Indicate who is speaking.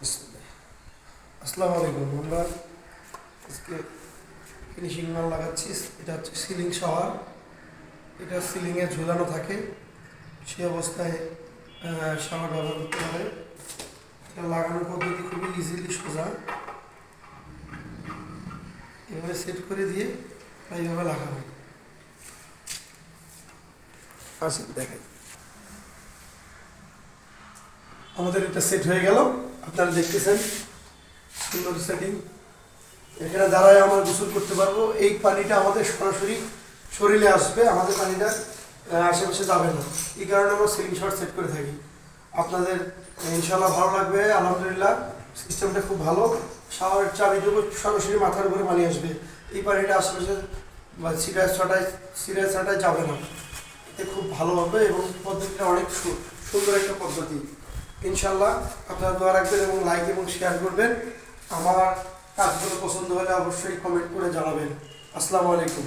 Speaker 1: বিসমিল্লাহ। আসসালামু আলাইকুম। আমরা আজকে ফিনিশিং মাল লাগাচ্ছি। এটা হচ্ছে সিলিং শাওয়ার। এটা সিলিংয়ে ঝুলানো থাকে, সেই অবস্থায় শাওয়ার ব্যবহার করতে পারে। এটা লাগানোর পদ্ধতি খুবই ইজিলি সোজা। এভাবে সেট করে দিয়ে এইভাবে লাগানো। আসেন দেখাই। আমাদের এটা সেট হয়ে গেল, আপনারা দেখতেছেন সুন্দর সেটিং। এখানে দাঁড়ায় আমরা গোসল করতে পারবো। এই পানিটা আমাদের সরাসরি শরীরে আসবে, আমাদের পানিটা আশেপাশে যাবে না। এই কারণে আমরা সিলিং শট সেট করে থাকি। আপনাদের ইনশাল্লাহ ভালো লাগবে। আলহামদুলিল্লাহ, সিস্টেমটা খুব ভালো। শাওয়ারের চাবিটুকু সরাসরি মাথার উপরে পানি আসবে। এই পানিটা আশেপাশে সিরিয়াস ছাটায় যাবে না। এতে খুব ভালো হবে এবং পদ্ধতিটা অনেক সুন্দর একটা পদ্ধতি। ইনশাল্লাহ আপনারা দোয়া রাখবেন এবং লাইক এবং শেয়ার করবেন। আমার কাজগুলো পছন্দ হলে অবশ্যই কমেন্ট করে জানাবেন। আসসালামু আলাইকুম।